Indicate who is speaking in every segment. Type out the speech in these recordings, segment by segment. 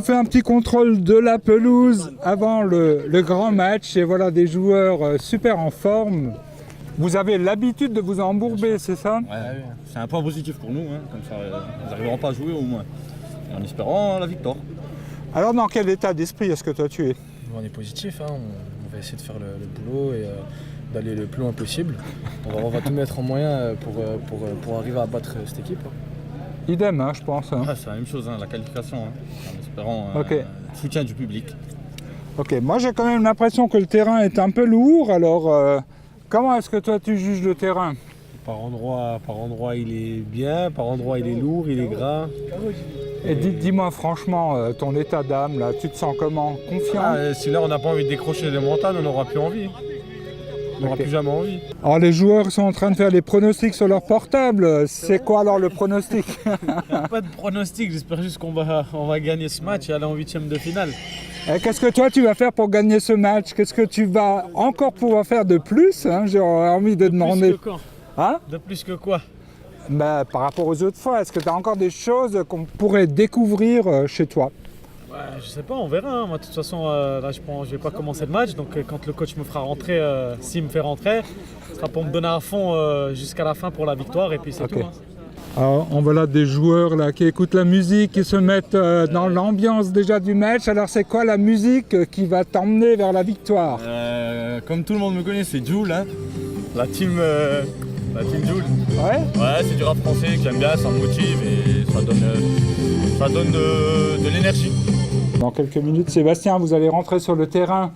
Speaker 1: fait un petit contrôle de la pelouse avant le grand match et voilà des joueurs super en forme. Vous avez l'habitude de vous embourber, c'est ça?
Speaker 2: Ouais, c'est un point positif pour nous, hein. Comme ça ils n'arriveront pas à jouer au moins, en espérant la victoire.
Speaker 1: Alors dans quel état d'esprit est-ce que toi tu es?
Speaker 3: On est positif, hein. On va essayer de faire le boulot et d'aller le plus loin possible. On va tout mettre en moyen pour arriver à battre cette équipe.
Speaker 1: Idem, hein, je pense. Hein.
Speaker 2: Ah, c'est la même chose, hein, la qualification, hein, en espérant
Speaker 1: le
Speaker 2: soutien du public.
Speaker 1: Ok, moi j'ai quand même l'impression que le terrain est un peu lourd, alors comment est-ce que toi tu juges le terrain?
Speaker 4: Par endroit il est bien, par endroit il est lourd, il est gras.
Speaker 1: Et dis-moi franchement, ton état d'âme, là, tu te sens comment? Confiant?
Speaker 4: Si là on n'a pas envie de décrocher les montagnes, on n'aura plus envie. On n'aura plus jamais envie.
Speaker 1: Alors les joueurs sont en train de faire les pronostics sur leur portable. C'est quoi alors le pronostic?
Speaker 4: Pas de pronostic, j'espère juste qu'on va gagner ce match et aller en huitième de finale.
Speaker 1: Et qu'est-ce que toi tu vas faire pour gagner ce match? Qu'est-ce que tu vas encore pouvoir faire de plus, hein? J'ai envie de demander.
Speaker 4: De plus que quand?
Speaker 1: Hein?
Speaker 4: De plus que quoi?
Speaker 1: Bah, par rapport aux autres fois, est-ce que tu as encore des choses qu'on pourrait découvrir chez toi?
Speaker 4: Ouais, je sais pas, on verra. Hein. Moi, de toute façon, là, je vais pas commencer le match. Donc, quand le coach me fera rentrer, s'il me fait rentrer, ce sera pour me donner à fond jusqu'à la fin pour la victoire. Et puis, c'est tout. Hein.
Speaker 1: Alors, on voit là des joueurs là, qui écoutent la musique, qui se mettent dans l'ambiance déjà du match. Alors, c'est quoi la musique qui va t'emmener vers la victoire?
Speaker 2: Comme tout le monde me connaît, c'est Jul, hein, la team Jul.
Speaker 1: Ouais.
Speaker 2: Ouais, c'est du rap français que j'aime bien, ça me motive et ça donne de l'énergie.
Speaker 1: Dans quelques minutes, Sébastien, vous allez rentrer sur le terrain.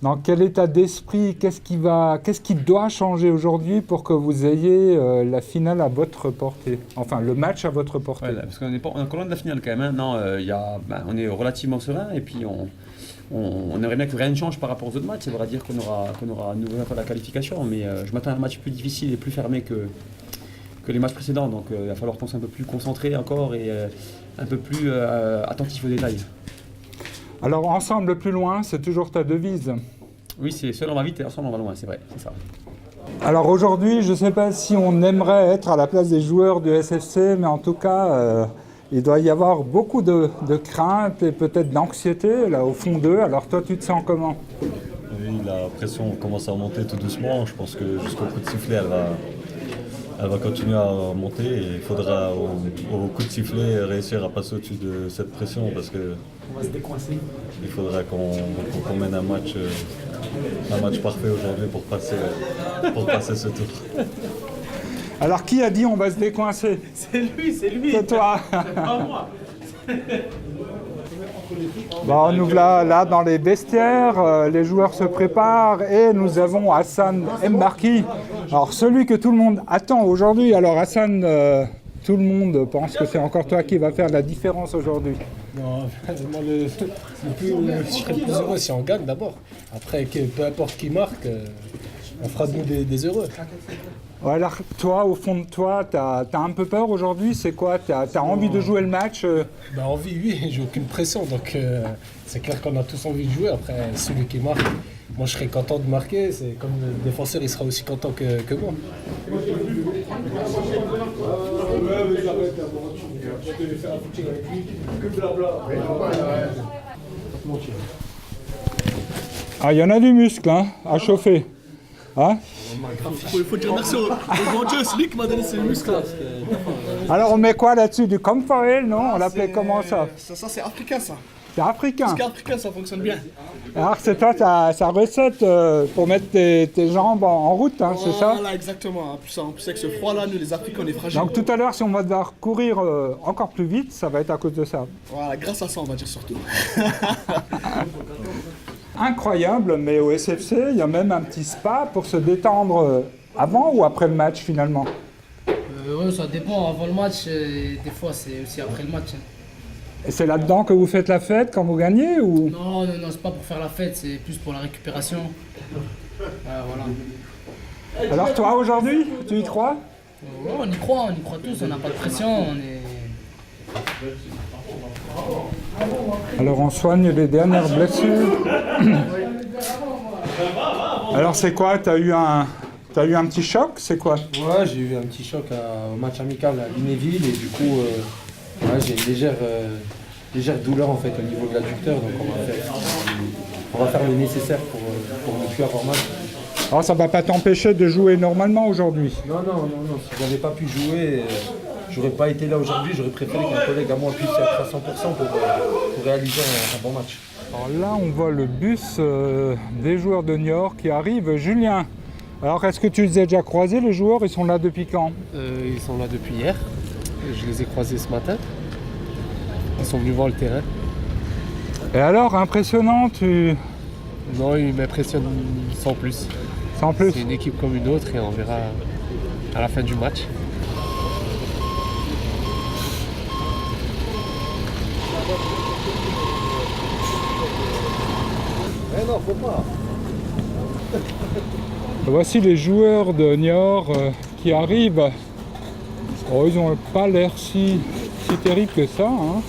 Speaker 1: Dans quel état d'esprit, qu'est-ce qui doit changer aujourd'hui pour que vous ayez la finale à votre portée? Enfin, le match à votre portée.
Speaker 5: Ouais, parce qu'on est encore loin de la finale quand même. Hein. Non, on est relativement serein et puis on aimerait bien que rien ne change par rapport aux autres matchs. Ça voudra dire qu'on aura à nouveau la qualification. Mais je m'attends à un match plus difficile et plus fermé que les matchs précédents. Donc il va falloir qu'on soit un peu plus concentré encore et un peu plus attentif aux détails.
Speaker 1: Alors, ensemble plus loin, c'est toujours ta devise?
Speaker 5: Oui, c'est seul on va vite et ensemble on va loin, c'est vrai, c'est ça.
Speaker 1: Alors aujourd'hui, je ne sais pas si on aimerait être à la place des joueurs du SFC, mais en tout cas, il doit y avoir beaucoup de crainte et peut-être d'anxiété là au fond d'eux. Alors toi, tu te sens comment?
Speaker 6: Oui, la pression commence à monter tout doucement. Je pense que jusqu'au coup de sifflet, elle va continuer à monter et il faudra au coup de sifflet réussir à passer au-dessus de cette pression parce que
Speaker 4: On va se décoincer.
Speaker 6: il faudra qu'on mène un match parfait aujourd'hui pour passer ce tour.
Speaker 1: Alors qui a dit on va se décoincer?
Speaker 4: C'est lui.
Speaker 1: C'est toi.
Speaker 4: Pas moi.
Speaker 1: Bon, nous voilà là dans les vestiaires, les joueurs se préparent et nous avons Hassan Mbarki. Alors celui que tout le monde attend aujourd'hui. Alors Hassan, tout le monde pense que c'est encore toi qui va faire la différence aujourd'hui.
Speaker 3: Non, moi, je serais le plus heureux si on gagne d'abord. Après, peu importe qui marque, on fera de nous des heureux.
Speaker 1: Alors toi, au fond de toi, t'as un peu peur aujourd'hui? C'est quoi? T'as envie de jouer le match?
Speaker 3: Envie, oui, j'ai aucune pression, donc c'est clair qu'on a tous envie de jouer. Après, celui qui marque, moi je serais content de marquer, c'est comme le défenseur, il sera aussi content que moi.
Speaker 1: Ah, il y en a du muscle, hein, à chauffer. Hein?
Speaker 7: Il faut dire merci au grand Dieu, c'est lui qui m'a donné ces muscles-là.
Speaker 1: Alors on met quoi là-dessus? Du comfoil, non? On l'appelait comment ça?
Speaker 7: Ça c'est africain ça.
Speaker 1: C'est africain.
Speaker 7: C'est africain, ça fonctionne bien.
Speaker 1: Alors c'est toi ta recette pour mettre tes jambes en route, hein, c'est ça?
Speaker 7: Voilà, exactement. En plus avec ce froid-là, nous les Africains, on est fragiles.
Speaker 1: Donc tout à l'heure, si on va devoir courir encore plus vite, ça va être à cause de ça.
Speaker 7: Voilà, grâce à ça, on va dire surtout.
Speaker 1: Incroyable, mais au SFC, il y a même un petit spa pour se détendre avant ou après le match finalement?
Speaker 8: Oui, ça dépend. Avant le match, des fois c'est aussi après le match.
Speaker 1: Et c'est là-dedans que vous faites la fête quand vous gagnez ou?
Speaker 8: Non, c'est pas pour faire la fête, c'est plus pour la récupération. Voilà.
Speaker 1: Alors toi aujourd'hui, tu y crois?
Speaker 8: On y croit tous, on n'a pas de pression,
Speaker 1: Alors on soigne les dernières blessures. Alors c'est quoi? T'as eu un petit choc? C'est quoi?
Speaker 3: Ouais, j'ai eu un petit choc au match amical à Lunéville et du coup, j'ai une légère légère douleur en fait au niveau de l'adducteur, donc on va faire le nécessaire pour ne plus avoir mal.
Speaker 1: Alors ça va pas t'empêcher de jouer normalement aujourd'hui?
Speaker 3: Non, si j'avais pas pu jouer, j'aurais pas été là aujourd'hui, j'aurais préféré qu'un collègue à moi puisse être à 100% pour réaliser un bon match.
Speaker 1: Alors là, on voit le bus des joueurs de Niort qui arrive. Julien, alors est-ce que tu les as déjà croisés, les joueurs? Ils sont là depuis quand?
Speaker 3: Ils sont là depuis hier, je les ai croisés ce matin. Ils sont venus voir le terrain.
Speaker 1: Et alors, impressionnant,
Speaker 3: Non, ils m'impressionnent sans plus.
Speaker 1: Sans plus?
Speaker 3: C'est une équipe comme une autre et on verra à la fin du match. Non, faut pas.
Speaker 1: Voici les joueurs de Niort qui arrivent. Oh, ils n'ont pas l'air si terribles que ça, hein.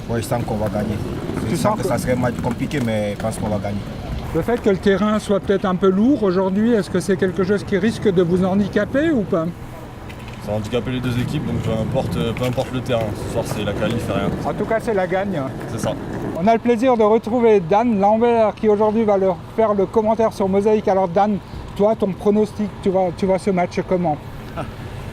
Speaker 9: Ouais, je sens qu'on va gagner.
Speaker 1: Tu sens
Speaker 9: que ça serait un match compliqué, mais je pense qu'on va gagner.
Speaker 1: Le fait que le terrain soit peut-être un peu lourd aujourd'hui, est-ce que c'est quelque chose qui risque de vous handicaper ou pas?
Speaker 2: Ça a handicapé les deux équipes, donc peu importe le terrain. Ce soir, c'est la qualif et rien.
Speaker 1: En tout cas, c'est la gagne.
Speaker 2: C'est ça.
Speaker 1: On a le plaisir de retrouver Dan Lambert qui aujourd'hui va leur faire le commentaire sur Mosaïque. Alors Dan, toi, ton pronostic, tu vois ce match comment?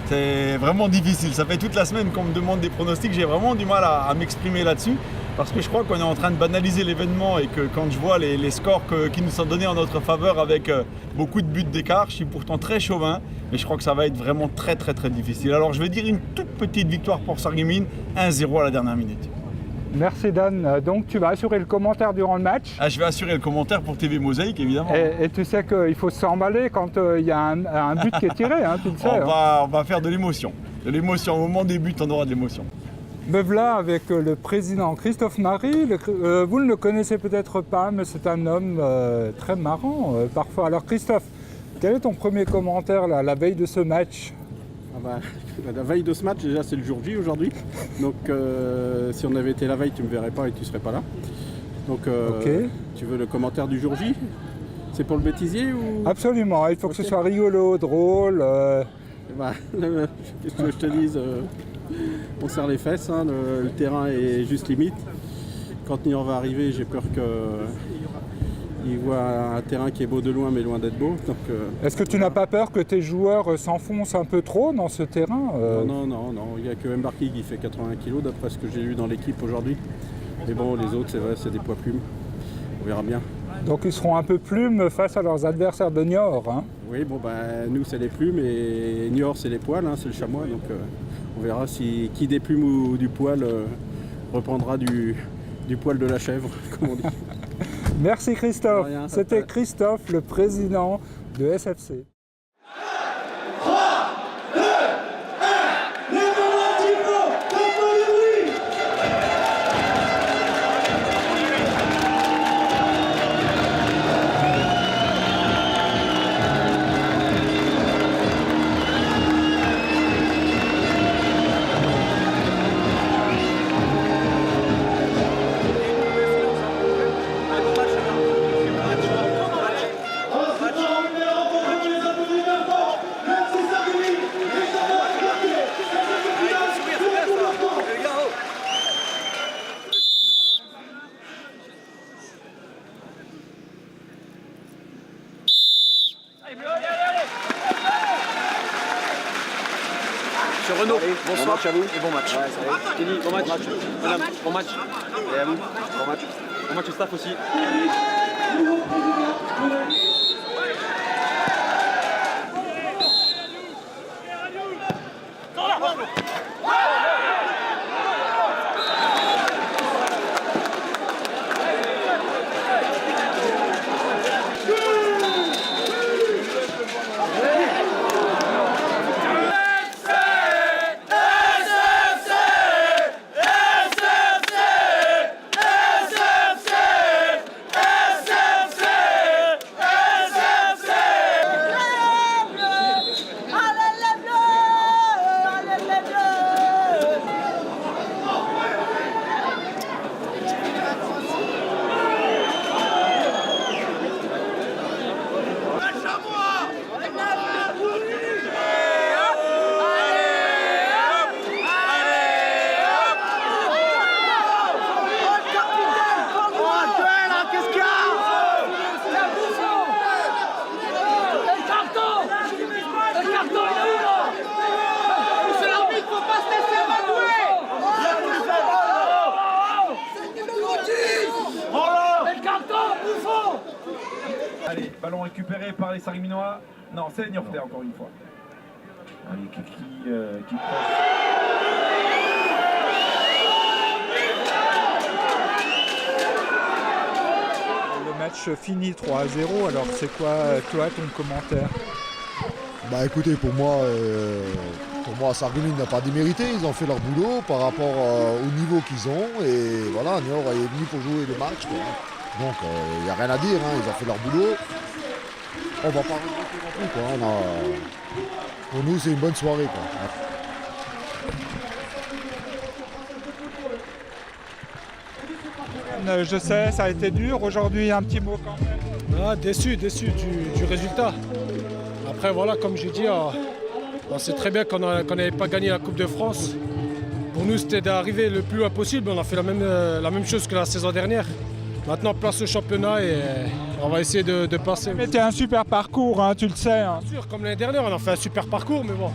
Speaker 10: C'est vraiment difficile. Ça fait toute la semaine qu'on me demande des pronostics. J'ai vraiment du mal à m'exprimer là-dessus. Parce que je crois qu'on est en train de banaliser l'événement et que quand je vois les scores qui nous sont donnés en notre faveur avec beaucoup de buts d'écart, je suis pourtant très chauvin. Mais je crois que ça va être vraiment très difficile. Alors je vais dire une toute petite victoire pour Sarreguemines, 1-0 à la dernière minute.
Speaker 1: Merci Dan. Donc tu vas assurer le commentaire durant le match.
Speaker 10: Je vais assurer le commentaire pour TV Mosaïque évidemment.
Speaker 1: Et tu sais qu'il faut s'emballer quand il y a un but qui est tiré, hein, tu le sais.
Speaker 10: On va faire de l'émotion. De l'émotion. Au moment des buts, on aura de l'émotion.
Speaker 1: Me voilà avec le président Christophe Marie. Vous ne le connaissez peut-être pas, mais c'est un homme très marrant parfois. Alors Christophe, quel est ton premier commentaire là, la veille de ce match?
Speaker 11: La veille de ce match, déjà c'est le jour J aujourd'hui. Donc si on avait été la veille, tu ne me verrais pas et tu ne serais pas là. Donc tu veux le commentaire du jour J? C'est pour le bêtisier ou...
Speaker 1: Absolument, il faut que ce soit rigolo, drôle.
Speaker 11: Qu'est-ce que je te dise, on serre les fesses, hein, le terrain est juste limite. Quand Niort va arriver, j'ai peur qu'il voit un terrain qui est beau de loin mais loin d'être beau.
Speaker 1: Est-ce que tu n'as pas peur que tes joueurs s'enfoncent un peu trop dans ce terrain?
Speaker 11: Non, il n'y a que Mbarki qui fait 80 kg d'après ce que j'ai lu dans l'équipe aujourd'hui. Mais bon, les autres, c'est vrai, c'est des poids plumes. On verra bien.
Speaker 1: Donc ils seront un peu plumes face à leurs adversaires de Niort, hein?
Speaker 11: Oui, nous c'est les plumes et Niort c'est les poils, hein, c'est le chamois. Donc on verra qui des plumes ou du poil reprendra du poil de la chèvre, comme on dit.
Speaker 1: Merci Christophe. C'était Christophe, le président de SFC.
Speaker 12: Monsieur Renaud, bonsoir. Bon match à vous et bon match. Kenny, bon match. Madame, bon match. Et à vous, bon match. Bon match au staff aussi.
Speaker 13: Ballon récupéré par les Sargueminois. Non, c'est les Niortais encore une fois. Allez, qui passe.
Speaker 1: Le match finit 3-0, alors c'est quoi toi ton commentaire?
Speaker 14: Bah écoutez, pour moi Sarreguemines n'a pas démérité, ils ont fait leur boulot par rapport au niveau qu'ils ont et voilà, Niort est venu pour jouer le match quoi. Donc il n'y a rien à dire, hein, ils ont fait leur boulot. On va pas regretter non plus quoi. Pour nous c'est une bonne soirée quoi.
Speaker 1: Je sais, ça a été dur aujourd'hui, un petit mot quand même.
Speaker 3: Ah, déçu du résultat. Après voilà, comme j'ai dit, on sait très bien qu'on n'avait pas gagné la Coupe de France. Pour nous c'était d'arriver le plus loin possible, on a fait la même chose que la saison dernière. Maintenant place au championnat et on va essayer de passer.
Speaker 1: Mais c'était un super parcours, hein, tu le sais. Hein.
Speaker 3: Bien sûr, comme l'année dernière, on a fait un super parcours, mais bon.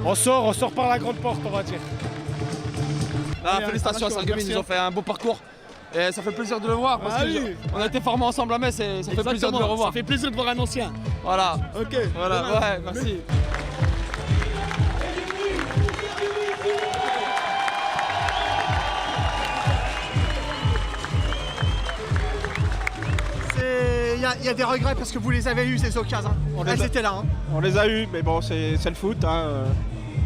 Speaker 3: On sort par la grande porte, on va dire.
Speaker 12: Ah, félicitations à Sarreguemines, ils ont fait un beau parcours. Et ça fait plaisir de le voir parce qu'on a été formés ensemble à Metz et ça fait plaisir de le revoir.
Speaker 7: Ça fait plaisir de voir un ancien.
Speaker 12: Voilà.
Speaker 7: Ok.
Speaker 12: Voilà, ouais, merci.
Speaker 15: Il y a des regrets parce que vous les avez eu ces occasions. Elles étaient là. Hein.
Speaker 11: On les a eu, mais bon, c'est le foot. Hein.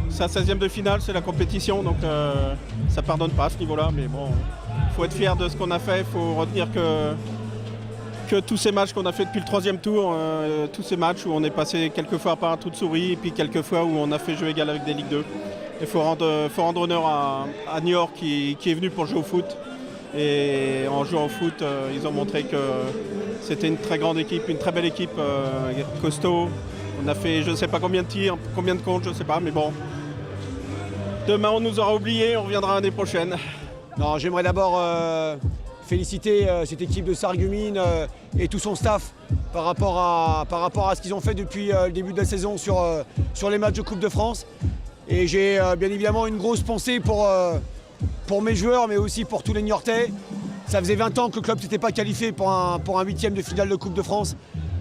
Speaker 11: C'est la 16e de finale, c'est la compétition, donc ça pardonne pas à ce niveau-là. Mais bon, il faut être fier de ce qu'on a fait. Il faut retenir que tous ces matchs qu'on a fait depuis le 3e tour, tous ces matchs où on est passé quelques fois par un trou de souris, et puis quelques fois où on a fait jeu égal avec des Ligue 2. Il faut rendre honneur à Niort qui est venu pour jouer au foot. Et en jouant au foot, ils ont montré que c'était une très grande équipe, une très belle équipe, costaud. On a fait je ne sais pas combien de tirs, combien de comptes, je ne sais pas, mais bon. Demain on nous aura oubliés, on reviendra l'année prochaine.
Speaker 16: Non, j'aimerais d'abord féliciter cette équipe de Sarreguemines et tout son staff par rapport à ce qu'ils ont fait depuis le début de la saison sur les matchs de Coupe de France. Et j'ai bien évidemment une grosse pensée pour mes joueurs, mais aussi pour tous les Niortais. Ça faisait 20 ans que le club ne s'était pas qualifié pour un 8e de finale de Coupe de France.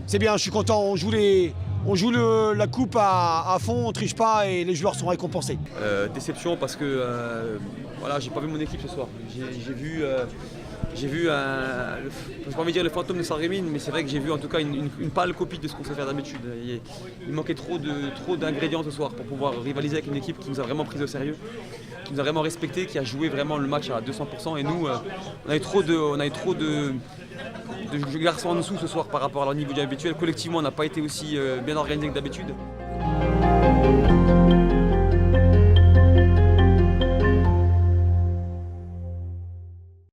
Speaker 16: C'est bien, je suis content, on joue la coupe à fond, on ne triche pas et les joueurs sont récompensés.
Speaker 12: Déception parce que voilà, j'ai pas vu mon équipe ce soir. J'ai vu je n'ai pas envie de dire le fantôme de Sarreguemines, mais c'est vrai que j'ai vu en tout cas une pâle copie de ce qu'on sait faire d'habitude. Il manquait trop d'ingrédients ce soir pour pouvoir rivaliser avec une équipe qui nous a vraiment pris au sérieux, qui nous a vraiment respecté, qui a joué vraiment le match à 200%. Et nous, on avait trop de garçons en dessous ce soir par rapport à leur niveau habituel. Collectivement, on n'a pas été aussi bien organisé que d'habitude.